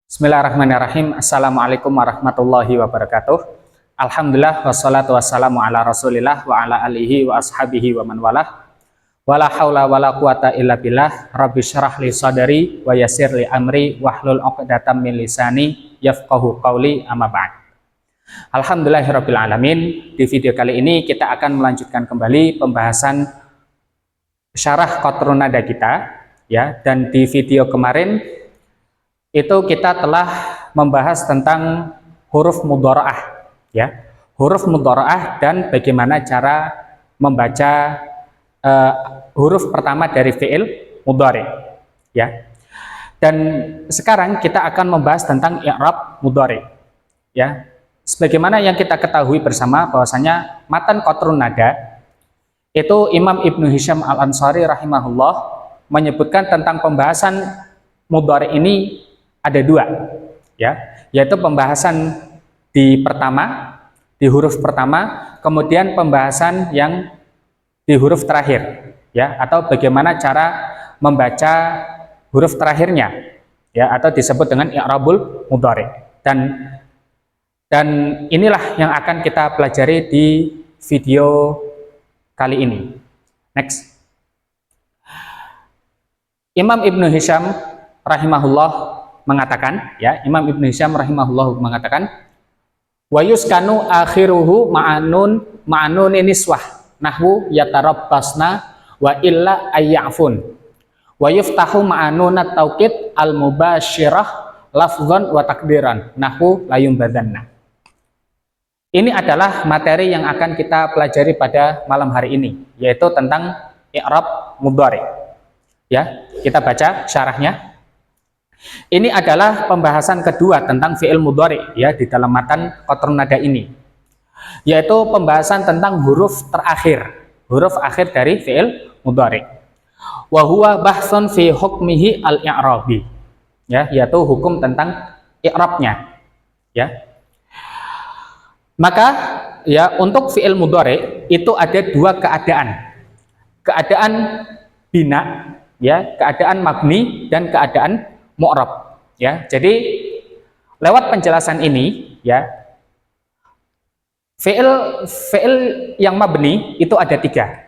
Bismillahirrahmanirrahim. Assalamualaikum warahmatullahi wabarakatuh. Alhamdulillah wassalatu wassalamu ala rasulillah wa ala alihi wa ashabihi wa man walah. Wala hawla wala quwata illa billah. Rabbi syrah li sadari wa yassir li amri wahlul 'uqdatam min lisani yafqahu qawli, amma ba'd. Alhamdulillahirabbil alamin. Di video kali ini kita akan melanjutkan kembali pembahasan syarah qatrun nada kita, ya. Dan di video kemarin itu kita telah membahas tentang huruf mudharaah, ya. Huruf mudharaah dan bagaimana cara membaca huruf pertama dari fi'il mudhari, ya. Dan sekarang kita akan membahas tentang i'rab mudhari, ya. Sebagaimana yang kita ketahui bersama bahwasanya matan qatrun nada itu Imam Ibnu Hisham Al-Ansari rahimahullah menyebutkan tentang pembahasan mudhari ini ada dua, ya, yaitu pembahasan di huruf pertama, kemudian pembahasan yang di huruf terakhir, ya, atau bagaimana cara membaca huruf terakhirnya, ya, atau disebut dengan i'rabul mudhari. Dan inilah yang akan kita pelajari di video kali ini. Next. Imam Ibnu Hisham rahimahullah mengatakan, ya, Imam Ibnu Hisham rahimahullah mengatakan, wa yuskanu akhiruhu ma'anun niswah nahwu yatarabbasna wa illa ayyafun wa yuftahu ma'anunat tauqid al mubasyirah lafzan wa takdiran nahwu layum badanna. Ini adalah materi yang akan kita pelajari pada malam hari ini, yaitu tentang i'rab mudhari, ya. Kita baca syarahnya. Ini adalah pembahasan kedua tentang fi'il mudhari, ya, di dalam matan qatrun nada ini, yaitu pembahasan tentang huruf akhir dari fi'il mudhari. Wa huwa bahsun fi hukmihi al-i'rabi, ya, yaitu hukum tentang i'rabnya, ya. Maka, ya, untuk fi'il mudhari itu ada dua keadaan. Keadaan bina, ya, keadaan mabni dan keadaan mu'rab, ya. Jadi lewat penjelasan ini, ya, fi'il yang mabni itu ada tiga.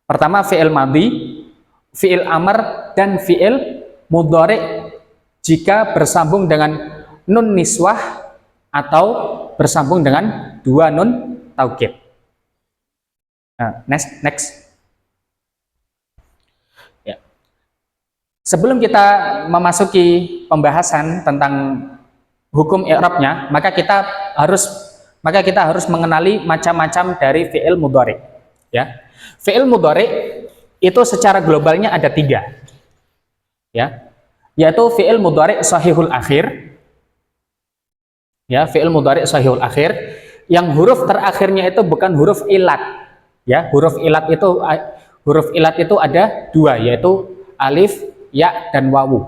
Pertama fi'il madhi, fi'il amr, dan fi'il mudhari jika bersambung dengan nun niswah atau bersambung dengan dua nun taukid. Next. Ya. Sebelum kita memasuki pembahasan tentang hukum i'rabnya, maka kita harus mengenali macam-macam dari fi'il mudhari, ya. Fi'il mudhari itu secara globalnya ada tiga, ya, yaitu fi'il mudhari shahihul akhir, ya, fi'il mudhari shahihul akhir yang huruf terakhirnya itu bukan huruf ilat, ya. Huruf ilat itu ada dua, yaitu alif, ya, dan wawu,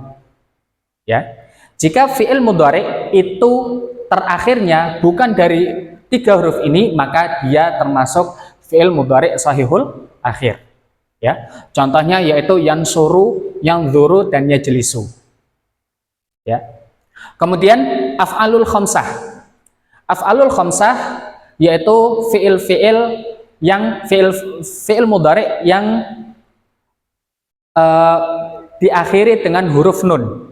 ya. Jika fi'il mudhari itu terakhirnya bukan dari tiga huruf ini, maka dia termasuk fi'il mudhari shahihul akhir, ya. Contohnya yaitu yansuru, yanzuru, dan yajlisu, ya. Kemudian af'alul khamsah. Af'alul khamsah yaitu fi'il mudhari yang diakhiri dengan huruf nun,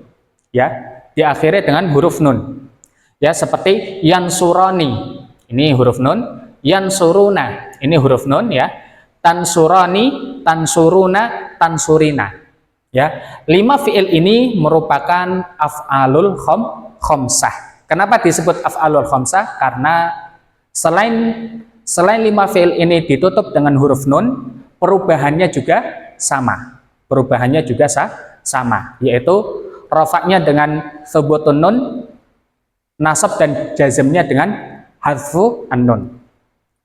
ya, diakhiri dengan huruf nun, ya, seperti yansurani, ini huruf nun, yansuruna, ini huruf nun, ya, tansurani, tansuruna, tansurina, ya. 5 fi'il ini merupakan af'alul khamsah. Kenapa disebut af'alul khamsah? Karena selain 5 fi'il ini ditutup dengan huruf nun, perubahannya juga sama. Yaitu rafa'nya dengan thubutun nun, nasab dan jazmnya dengan hadfu an-nun,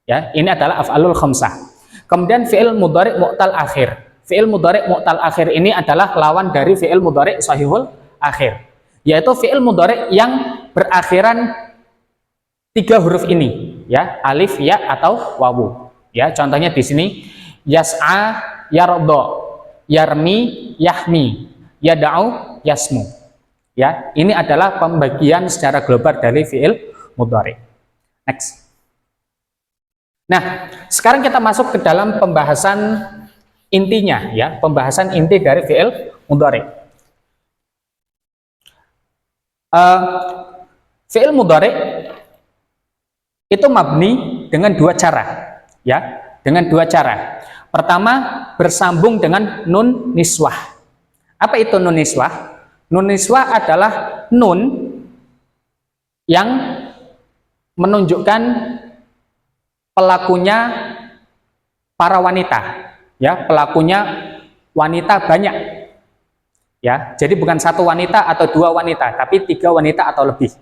ya. Ini adalah af'alul khamsah. Kemudian fi'il mudhari mu'tal akhir. Fi'il mudhari mu'tal akhir ini adalah lawan dari fi'il mudhari shahihul akhir, yaitu fi'il mudhari yang berakhiran 3 huruf ini, ya, alif, ya, atau wawu, ya. Contohnya di sini yas'a, yardo, yarmi, yahmi, yada'u, yasmu, Ya, ini adalah pembagian secara global dari fi'il mudhari. Next. Nah, sekarang kita masuk ke dalam pembahasan intinya, ya, pembahasan inti dari fi'il mudhari. Fi'il mudhari itu mabni dengan dua cara, ya, dengan dua cara. Pertama, bersambung dengan nun niswah. Apa itu nun niswah? Nun niswah adalah nun yang menunjukkan pelakunya para wanita, ya, pelakunya wanita banyak, ya. Jadi bukan satu wanita atau dua wanita, tapi 3 wanita atau lebih,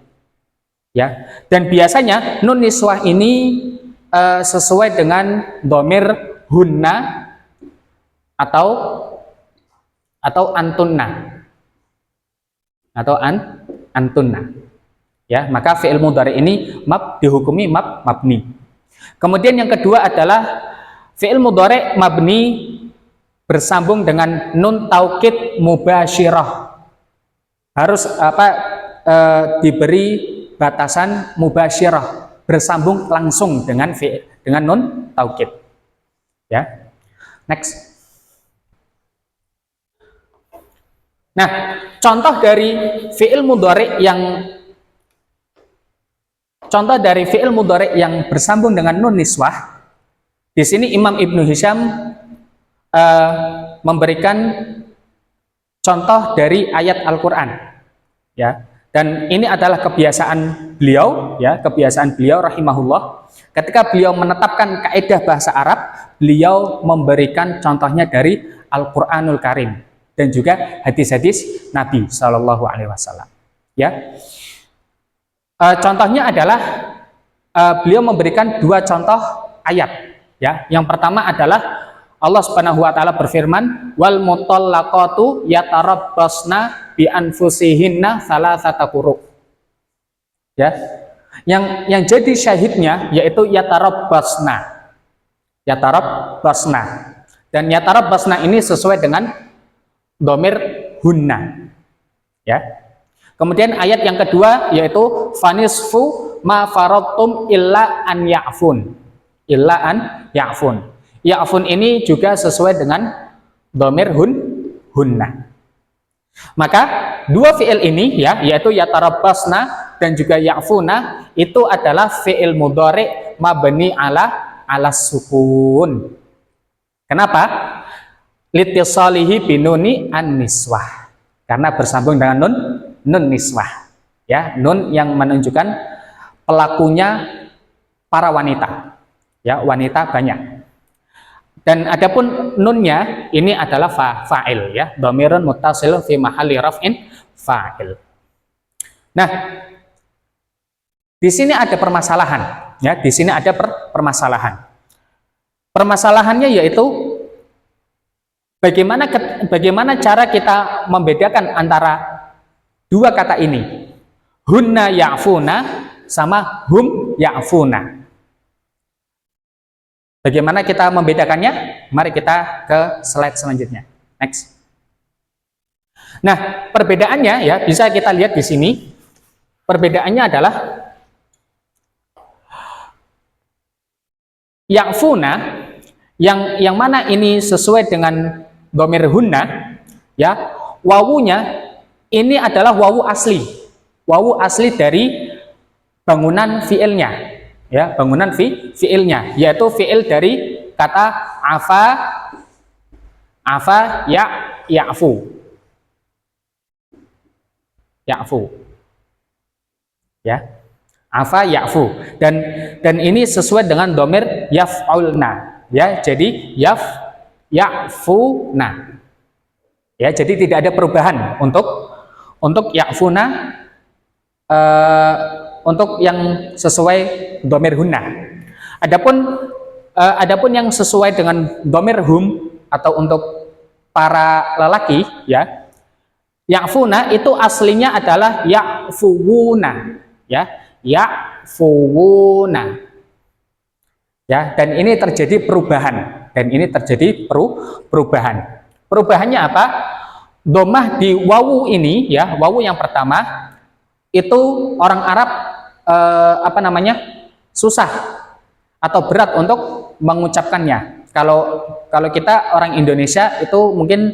ya. Dan biasanya nun niswah ini sesuai dengan dhamir hunna atau antunna atau antunna, ya. Maka fi'il mudhari ini dihukumi mabni. Kemudian yang kedua adalah fi'il mudhari mabni bersambung dengan nun taukid mubasyirah. Harus diberi batasan mubasyirah, bersambung langsung dengan nun taukid, ya. Next. Nah, contoh dari fi'il mudhari yang bersambung dengan nun niswah, di sini Imam Ibnu Hisham memberikan contoh dari ayat Al-Qur'an, ya. Dan ini adalah kebiasaan beliau, ya, kebiasaan beliau rahimahullah. Ketika beliau menetapkan kaidah bahasa Arab, beliau memberikan contohnya dari Al-Qur'anul Karim dan juga hadis-hadis Nabi Shallallahu Alaihi Wasallam, ya. Contohnya adalah beliau memberikan 2 contoh ayat, ya. Yang pertama adalah Allah Subhanahu wa taala berfirman, wal mutallaqatu yatarabbasna bi anfusihinna thalathata quru. Ya. Yang jadi syahidnya yaitu yatarabbasna. Yatarabbasna. Dan yatarabbasna ini sesuai dengan dhamir hunna. Ya. Kemudian ayat yang kedua yaitu fanisfu ma faradtum illa an ya'fun. Illa an ya'fun. Ya'fun ini juga sesuai dengan dhamir hunna. Maka 2 fi'il ini, ya, yaitu yatarabbasna dan juga ya'funa, itu adalah fi'il mudhari mabni ala sukun. Kenapa? Litisalihi binuni an-niswah. Karena bersambung dengan nun niswah, ya, nun yang menunjukkan pelakunya para wanita, ya, wanita banyak. Dan adapun nunnya ini adalah fa'il, ya, dhamirun muttasil fi mahalli raf'in fa'il. Nah, di sini ada permasalahan, ya, di sini ada permasalahan. Permasalahannya yaitu bagaimana cara kita membedakan antara 2 kata ini, hunna ya'funa sama hum ya'funa. Bagaimana kita membedakannya? Mari kita ke slide selanjutnya. Next. Nah, perbedaannya, ya, bisa kita lihat di sini. Perbedaannya adalah ya'funa yang mana ini sesuai dengan dhamir hunna, ya. Wawunya ini adalah wawu asli. Wawu asli dari bangunan fi'ilnya. Ya, bangunan fi'ilnya, yaitu fi'il dari kata afa ya'fu. Ya'fu. Ya. Afa ya'fu. Dan ini sesuai dengan dhamir yaf'ulna, ya. Jadi ya'funa. Ya, jadi tidak ada perubahan untuk ya'funa untuk yang sesuai dhamir hunna. Adapun yang sesuai dengan dhamir hum atau untuk para lelaki, ya, ya'funa itu aslinya adalah ya'fuwuna, ya, ya'fuwuna. Ya, dan ini terjadi perubahan. Perubahannya apa? domah di wawu ini ya, wawu yang pertama itu orang Arab susah atau berat untuk mengucapkannya. Kalau kita orang Indonesia itu mungkin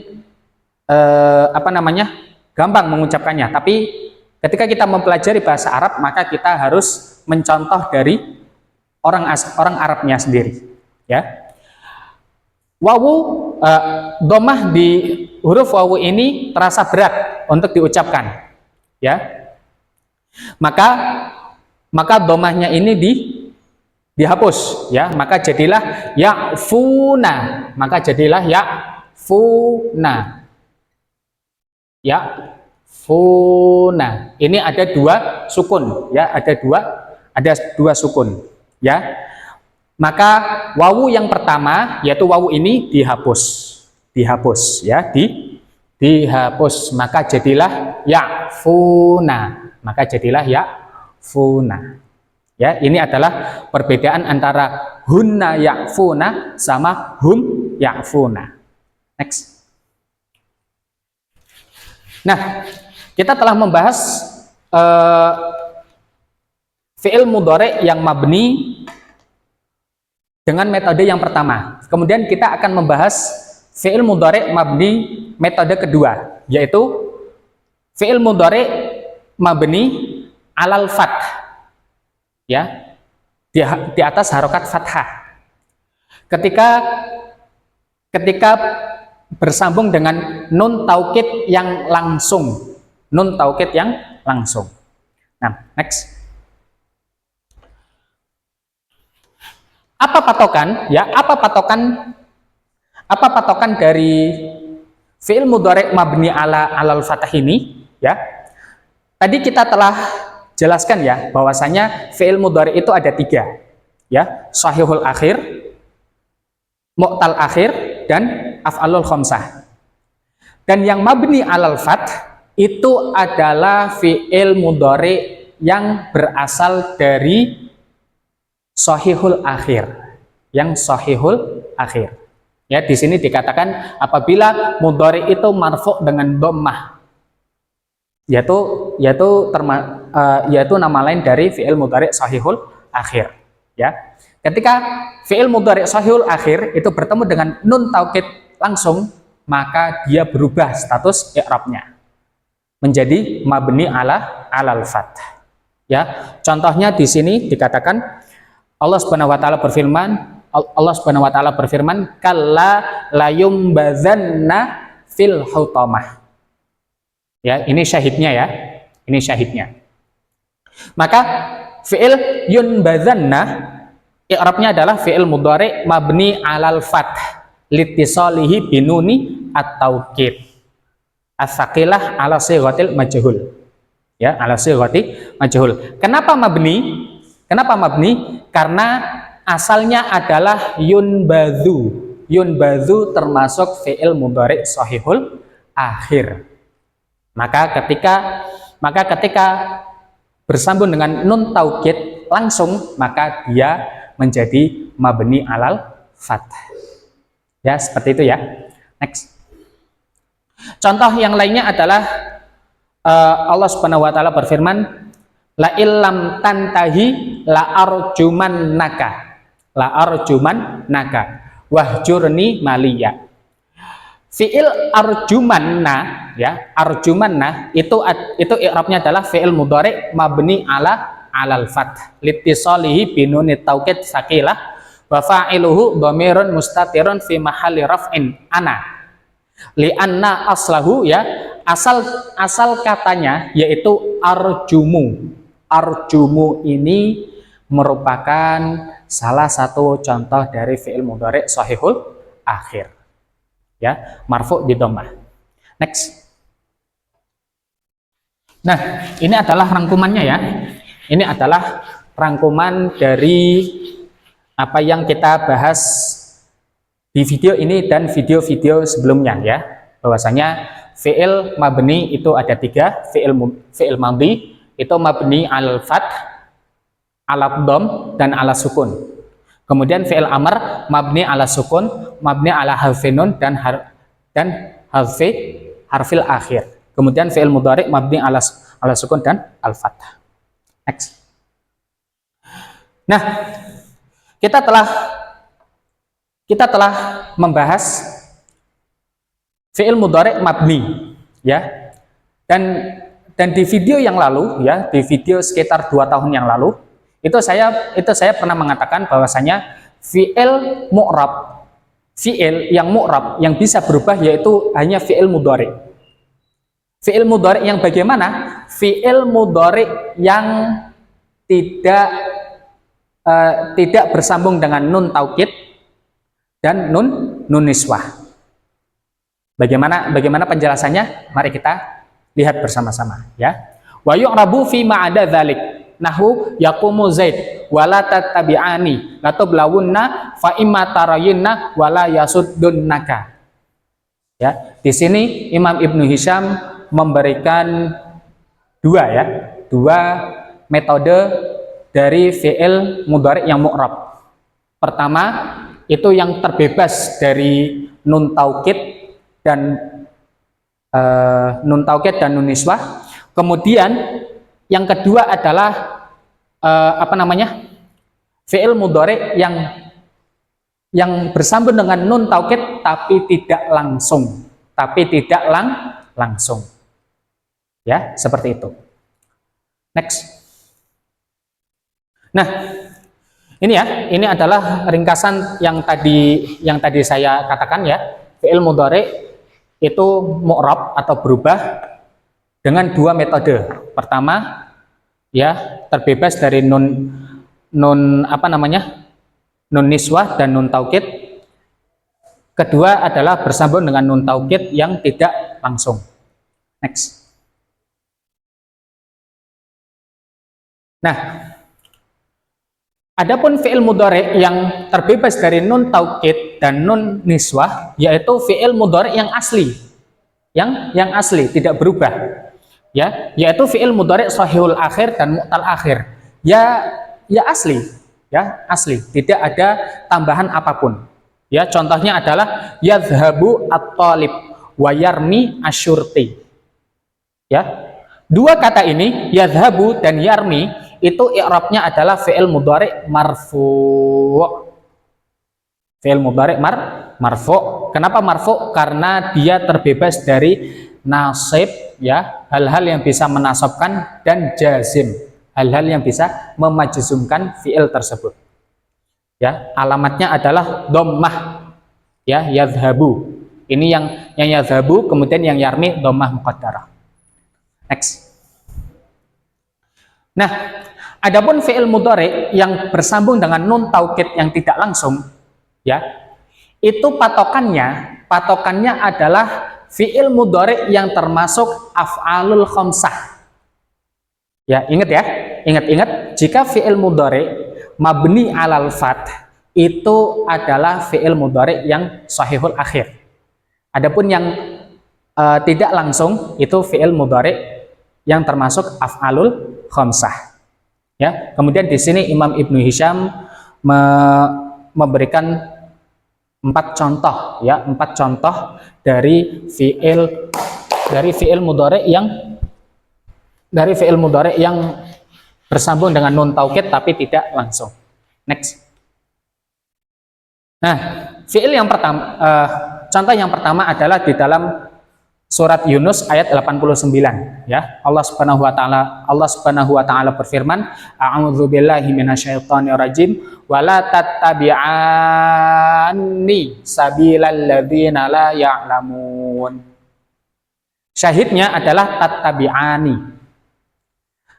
gampang mengucapkannya, tapi ketika kita mempelajari bahasa Arab maka kita harus mencontoh dari orang Arabnya sendiri ya. Wawu domah di huruf wawu ini terasa berat untuk diucapkan ya, maka domahnya ini dihapus ya, maka jadilah ya'funa, ya'funa. Ini ada dua sukun ya, ada dua sukun ya. Maka wawu yang pertama yaitu wawu ini dihapus ya, dihapus, maka jadilah ya'funa, ya. Ini adalah perbedaan antara hunna ya'funa sama hum ya'funa. Next. Nah, kita telah membahas fi'il mudhari yang mabni dengan metode yang pertama. Kemudian kita akan membahas fi'il mudhari mabni metode kedua, yaitu fi'il mudhari mabni alal fath ya, di atas harokat fathah. Ketika bersambung dengan nun taukid yang langsung. Nah, next. Apa patokan dari fi'il mudhari mabni alal fathah ini ya? Tadi kita telah jelaskan ya bahwasanya fi'il mudhari itu ada 3 ya, shahihul akhir, mu'tal akhir, dan af'alul khamsah. Dan yang mabni alal fath itu adalah fi'il mudhari yang berasal dari shahihul akhir, ya. Di sini dikatakan apabila mudhari itu marfu' dengan dhammah, yaitu nama lain dari fi'il mudhari shahihul akhir ya. Ketika fi'il mudhari shahihul akhir itu bertemu dengan nun taukid langsung, maka dia berubah status i'rabnya menjadi mabni alal fath ya. Contohnya di sini dikatakan Allah Subhanahu wa taala berfirman kalla layumbadzanna fil hutamah. Ya, ini syahidnya ya. Maka fi'il yunbadzanna i'rabnya adalah fi'il mudhari mabni alal fath litisalihi binuni at-taukid as-saqilah ala sighatil majhul. Ya, ala sighati majhul. Kenapa mabni? Karena asalnya adalah yunbadzu. Yunbadzu termasuk fi'il mudhari shahihul akhir. Maka ketika bersambung dengan nun taukid langsung, maka dia menjadi mabni alal fath. Ya, seperti itu ya. Next. Contoh yang lainnya adalah Allah Subhanahu wa taala berfirman la illam tantahi la arjumannaka wahjurni maliya. Fi'il arjumanna ya, arjumanna itu i'rabnya adalah fi'il mudhari mabni alal fath litisalihi binunit taukid saqilah wa fa'iluhu dhamirun mustatirun fi mahalli raf'in ana li anna aslahu ya, asal katanya yaitu arjumu. Arjumu ini merupakan salah satu contoh dari fi'il mudhari shahihul akhir ya, marfu' di dhammah. Next. Nah, ini adalah rangkumannya ya. Ini adalah rangkuman dari apa yang kita bahas di video ini dan video-video sebelumnya ya. Bahwasanya fi'il mabni itu ada 3, fi'il madhi itu mabni al fath, ala dhamm, dan ala sukun. Kemudian fi'il amr mabni ala sukun, mabni ala harfi nun dan harfil akhir. Kemudian fi'il mudhari mabni ala sukun dan al fathah. Next. Nah, kita telah membahas fi'il mudhari mabni, ya. Dan di video yang lalu, ya, di video sekitar 2 tahun yang lalu, itu saya pernah mengatakan bahwasanya fi'il mu'rab, fi'il yang mu'rab yang bisa berubah yaitu hanya fi'il mudhari. Fi'il mudhari yang bagaimana? Fi'il mudhari yang tidak bersambung dengan nun taukid dan nun niswah. Bagaimana penjelasannya? Mari kita lihat bersama-sama, ya. Wa yu'rabu fi ma ada dzalik. Nahu yaqumu Zaid wala tattabi'ani latublawunna fa imma tarayinna wala yasuddunaka. Ya, di sini Imam Ibnu Hisham memberikan dua metode dari fi'il mudhari yang mu'rab. Pertama, itu yang terbebas dari nun taukid dan nun niswah. Kemudian yang kedua adalah fi'il mudhari yang bersambung dengan nun taukid tapi tidak langsung. Ya, seperti itu. Next. Nah, ini adalah ringkasan yang tadi saya katakan, ya. Fi'il mudhari itu mu'rab atau berubah dengan 2 metode. Pertama, ya, terbebas dari nun niswah dan nun taukid. Kedua adalah bersambung dengan nun taukid yang tidak langsung. Next. Nah, adapun fi'il mudhari yang terbebas dari nun taukid dan nun niswah yaitu fi'il mudhari yang asli. Yang asli, tidak berubah. Ya, yaitu fi'il mudhari shahihul akhir dan mu'tal akhir. Ya asli, ya asli, tidak ada tambahan apapun. Ya, contohnya adalah yadhhabu at-talib wa yarmi asyurti. Ya. 2 kata ini, yadhhabu dan yarmi, itu i'rabnya adalah fi'il mudhari marfu'. Fi'il mudhari marfu'. Kenapa marfu'? Karena dia terbebas dari nasib, ya, hal-hal yang bisa menasabkan, dan jazim, hal-hal yang bisa memajzumkan fi'il tersebut. Ya, alamatnya adalah dhammah, ya, yadhhabu. Ini yang yadhhabu, kemudian yang yarmi dhammah muqaddarah. Next. Nah, adapun fi'il mudhari yang bersambung dengan nun taukid yang tidak langsung, ya, itu patokannya adalah fi'il mudhari yang termasuk af'alul khamsah. Ya, ingat jika fi'il mudhari mabni alal fath itu adalah fi'il mudhari yang shahihul akhir. Adapun yang tidak langsung itu fi'il mudhari yang termasuk af'alul khamsah. Ya, kemudian di sini Imam Ibnu Hisham memberikan 4 contoh, ya, 4 contoh dari fi'il mudhari yang bersambung dengan nun taukid tapi tidak langsung. Next. Nah, fi'il yang pertama, contoh yang pertama adalah di dalam surat Yunus ayat 89, ya. Allah Subhanahu wa taala berfirman, a'udzubillahi minasyaitonir rajim wala tattabi'anni sabilal ladzina la ya'lamun. Syahidnya adalah tattabi'ani.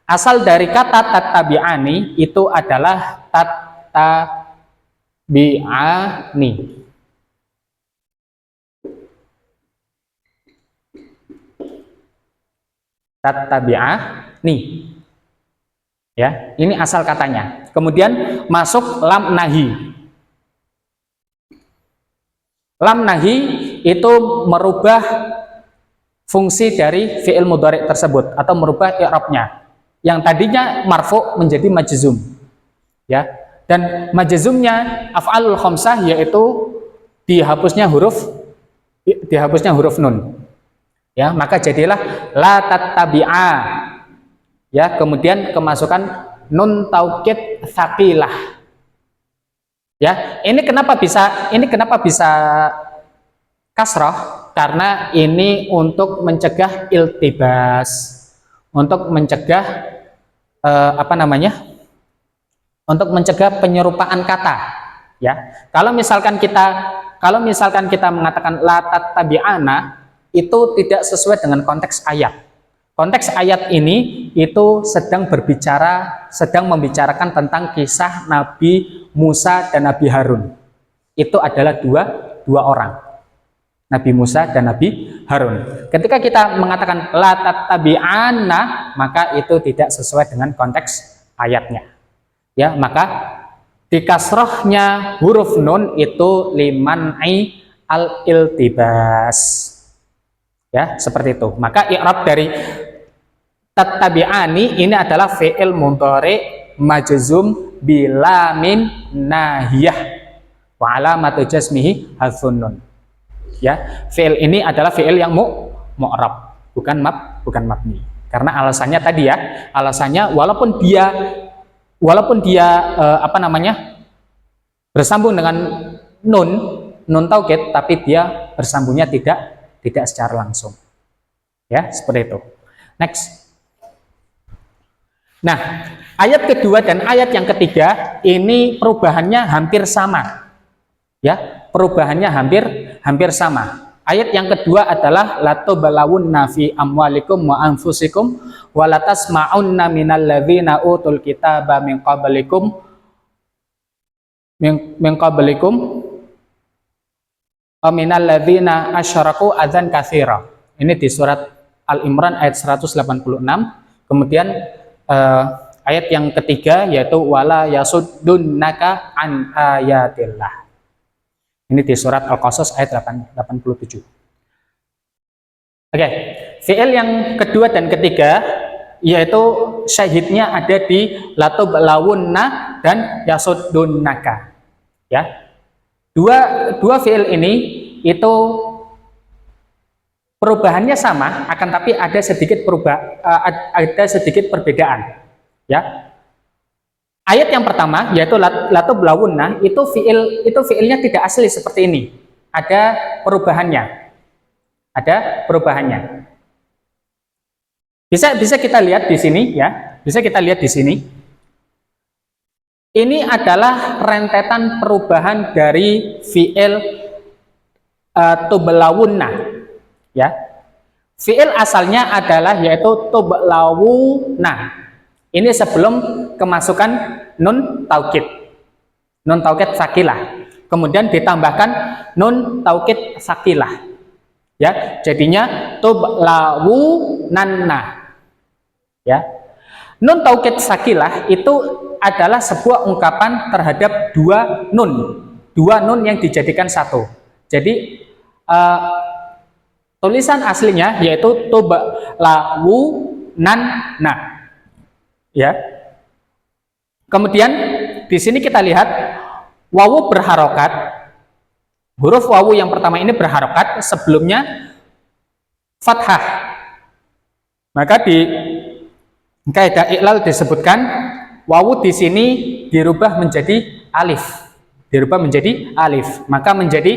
Asal dari kata tattabi'ani itu adalah tattabi'ani. Tattabi'ani. Ya, ini asal katanya. Kemudian masuk lam nahi. Lam nahi itu merubah fungsi dari fi'il mudhari tersebut atau merubah i'rabnya. Yang tadinya marfu menjadi majzum. Ya. Dan majzumnya af'alul khamsah yaitu dihapusnya huruf nun. Ya, maka jadilah la tattabi'a. Ya, kemudian kemasukan nun taukid tsaqilah. Ya, ini kenapa bisa kasrah? Karena ini untuk mencegah iltibas, untuk mencegah apa namanya? Untuk mencegah penyerupaan kata. Ya, kalau misalkan kita mengatakan la tattabi'ana, itu tidak sesuai dengan konteks ayat. Konteks ayat ini itu sedang membicarakan tentang kisah Nabi Musa dan Nabi Harun. Itu adalah dua orang, Nabi Musa dan Nabi Harun. Ketika kita mengatakan la tattabi'ana, maka itu tidak sesuai dengan konteks ayatnya. Ya, maka di kasrohnya huruf nun itu liman'i al-iltibas. Ya, seperti itu. Maka i'rab dari tattabi'ani ini adalah fi'il mudhari majzum bilamin nahiyah wa alamatu jazmihi hadzfun nun. Ya, fi'il ini adalah fi'il yang mu'rab, bukan mabni. Karena alasannya tadi ya, alasannya walaupun dia apa namanya? Bersambung dengan nun taukid, tapi dia bersambungnya tidak secara langsung. Ya, seperti itu. Next. Nah, ayat kedua dan ayat yang ketiga ini perubahannya hampir sama. Ya, perubahannya hampir sama. Ayat yang kedua adalah latubalawunna fi amwalikum wa anfusikum wa latasma'unna minal ladzina utul kitaba min qablikum minal ladzina asyraku adzan katsira. Ini di surat Al-Imran ayat 186. Kemudian ayat yang ketiga yaitu wala yasuddunaka an ayatillah. Ini di surat Al-Qasas ayat 87. Oke, fi'il yang kedua dan ketiga yaitu syahidnya ada di latublawunna dan yasuddunaka. Ya. Dua fi'il ini itu perubahannya sama, akan tapi ada sedikit perbedaan. Ya. Ayat yang pertama yaitu latublawunna itu fi'ilnya tidak asli seperti ini. Ada perubahannya. Bisa kita lihat di sini ya. Bisa kita lihat di sini. Ini adalah rentetan perubahan dari fi'il tublawunna. Ya. Fi'il asalnya adalah yaitu tublawuna. Ini sebelum kemasukan nun taukid sakilah. Kemudian ditambahkan nun taukid sakilah. Ya, jadinya tublawunanna. Ya. Nun taukid sakilah itu adalah sebuah ungkapan terhadap dua nun yang dijadikan satu. Jadi tulisan aslinya yaitu tublawunanna. Ya. Kemudian di sini kita lihat wawu berharokat. Huruf wawu yang pertama ini berharokat, sebelumnya fathah. Maka di kaidah iklal disebutkan wawu di sini dirubah menjadi alif. Maka menjadi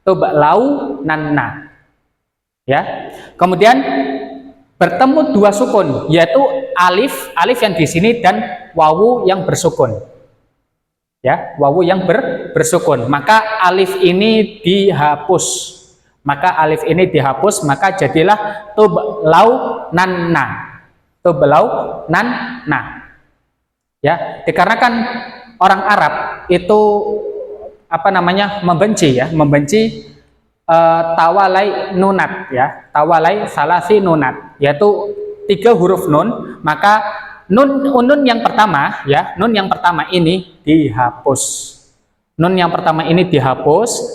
tublawunanna. Ya. Kemudian bertemu dua sukun, yaitu alif yang di sini dan wawu yang bersukun. Ya, wawu yang bersukun. Maka alif ini dihapus. Maka jadilah tublawunanna. Ya, dikarenakan orang Arab itu apa namanya? membenci tawalai nunat, ya, tawalai salasi nunat, yaitu 3 huruf nun. Maka nun yang pertama, ya, nun yang pertama ini dihapus.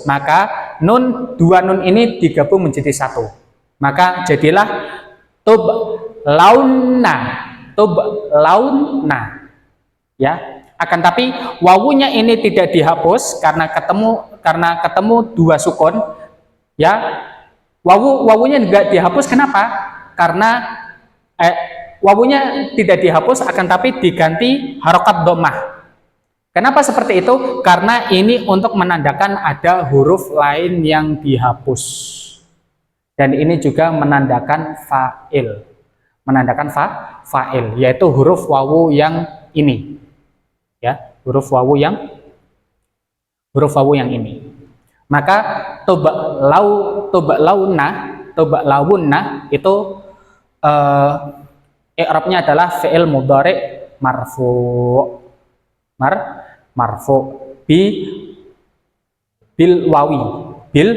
Maka dua nun ini digabung menjadi satu. Maka jadilah tublawunna. Ya, akan tapi wawunya ini tidak dihapus karena ketemu dua sukun, Ya, wawunya enggak dihapus, kenapa? Karena wawunya tidak dihapus, akan tapi diganti harokat dhammah. Kenapa seperti itu? Karena ini untuk menandakan ada huruf lain yang dihapus. Dan ini juga menandakan fa'il. Menandakan fa'il, yaitu huruf wawu yang ini. Ya, huruf wawu yang ini. Maka toba lawunna itu i'rabnya adalah fi'il mudhari marfu. Marfu bil wawi ya,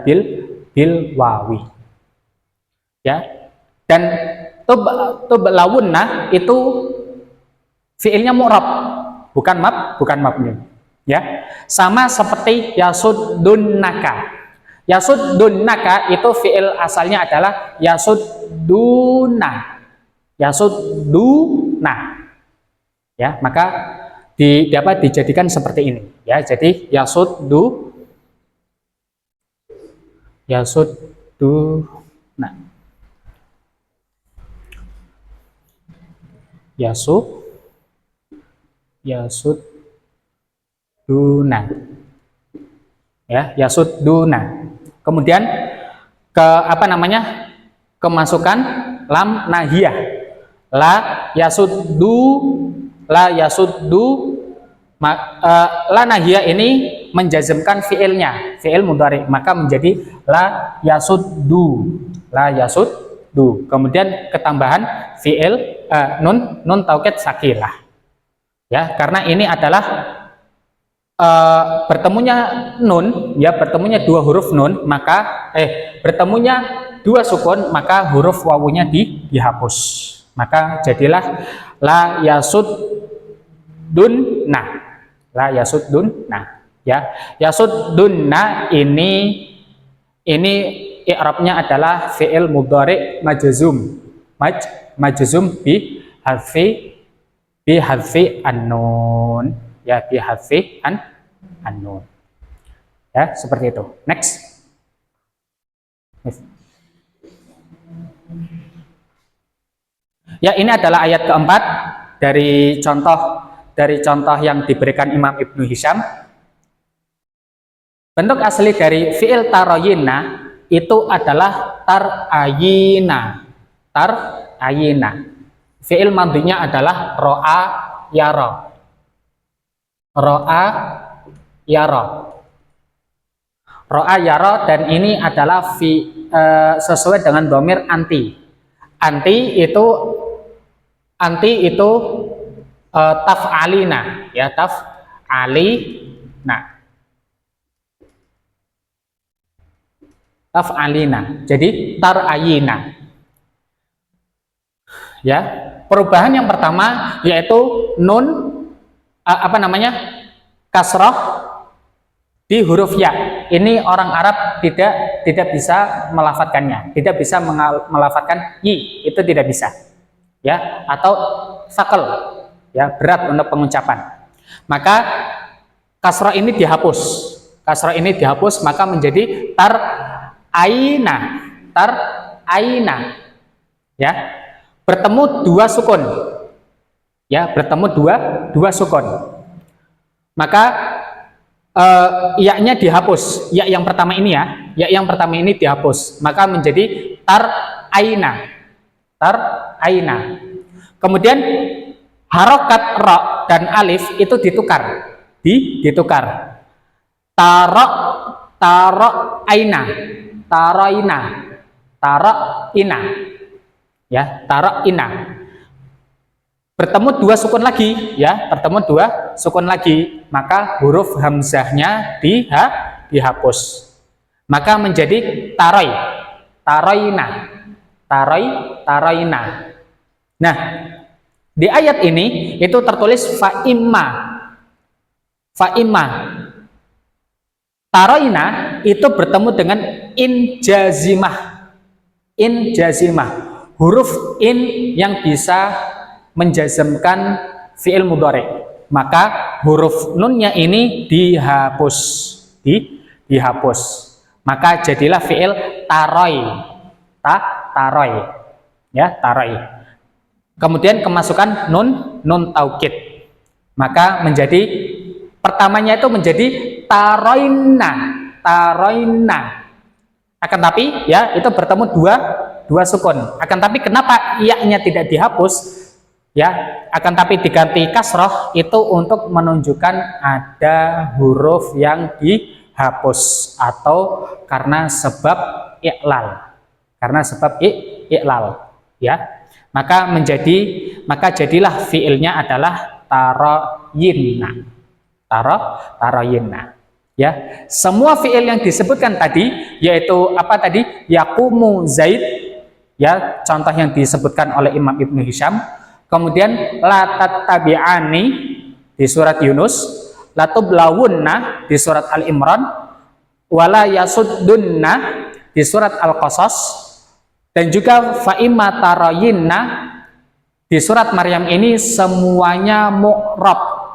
bil wawi ya. Dan tublawunna itu fiilnya mu'rab, bukan mabni ya, sama seperti yasuddunaka. Yasuddunaka itu fiil asalnya adalah yasudduna ya, maka dapat dijadikan seperti ini ya. Jadi yasuddu nah yasudduna ya, yasudduna. Kemudian kemasukan lam nahiyah, la yasuddu la nahiyah ini menjazmkan fiilnya, fiil mudhari, maka menjadi la yasuddu. Kemudian ketambahan fiil nun taukid sakilah ya, karena ini adalah bertemunya nun ya, bertemunya dua huruf nun, maka bertemunya dua sukun, maka huruf wawunya dihapus, maka jadilah la yasuddunna ya. Yasuddunna ini i'rabnya adalah fi'il mudhari majzum bi hadfi an-nun ya, bi hadfi an-nun ya, seperti itu. Next. Ya, ini adalah ayat keempat dari contoh yang diberikan Imam Ibnu Hisham. Bentuk asli dari fi'il tarayina itu adalah tarayina. Fi'il madhinya adalah ro'a yara. Ro'a yara, dan ini adalah sesuai dengan dhamir anti. Anti itu taf'alina ya, taf'alina. Jadi tarayina ya. Perubahan yang pertama yaitu nun kasroh di huruf ya. Ini orang Arab tidak bisa melafatkannya, tidak bisa melafatkan i, itu tidak bisa ya, atau sakal ya, berat untuk pengucapan. Maka kasroh ini dihapus, maka menjadi aina ya, bertemu dua sukun ya, dua sukun, maka ya-nya dihapus, ya yang pertama ini dihapus, maka menjadi aina. Kemudian harokat ro dan alif itu ditukar taroina ya, taroina. Bertemu dua sukun lagi, maka huruf hamzahnya dihapus, maka menjadi taroina. Nah, di ayat ini itu tertulis fa'imma. Taroina itu bertemu dengan injazimah, huruf in yang bisa menjazmkan fi'il mudhari, maka huruf nunnya ini dihapus. dihapus. Maka jadilah fiil taroi. Taroi. Ya, taroi. Kemudian kemasukan nun taukid. Maka menjadi pertamanya itu menjadi taroina. Akan tapi ya itu bertemu dua sukun. Akan tapi kenapa iya-nya tidak dihapus? Ya, akan tapi diganti kasroh itu untuk menunjukkan ada huruf yang dihapus atau karena sebab i'lal. Ya. Maka jadilah fiilnya adalah taroyinna. Ya, semua fiil yang disebutkan tadi yaitu apa tadi? Yaqumu Zaid, ya, contoh yang disebutkan oleh Imam Ibnu Hisham. Kemudian la tattabi'ani di surat Yunus, la tublawunna di surat Al Imran, wala yasuddunna di surat Al Qasas, dan juga fa imma tarayinna di surat Maryam. Ini semuanya mu'rab.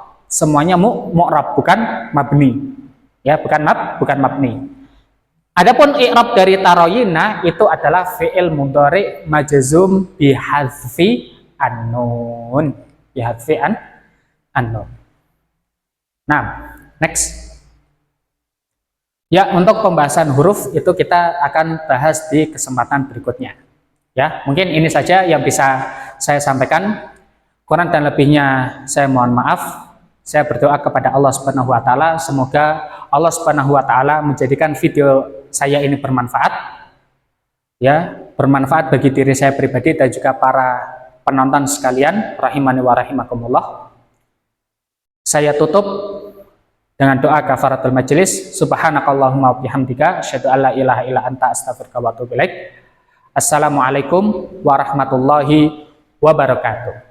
Bukan mabni. Ya, bukan mabni. Adapun i'rab dari tarayinna itu adalah fi'il mudhari majzum bihadzfi an-nun. Nah, next. Ya, untuk pembahasan huruf itu kita akan bahas di kesempatan berikutnya. Ya, mungkin ini saja yang bisa saya sampaikan. Kurang dan lebihnya saya mohon maaf. Saya berdoa kepada Allah Subhanahu wa taala, semoga Allah Subhanahu wa taala menjadikan video saya ini bermanfaat. Ya, bermanfaat bagi diri saya pribadi dan juga para penonton sekalian, rahimani wa rahimakumullah. Saya tutup dengan doa kafaratul majelis. Subhanakallahumma wa bihamdika asyhadu an la ilaha illa anta astaghfiruka wa atubu ilaik. Assalamualaikum warahmatullahi wabarakatuh.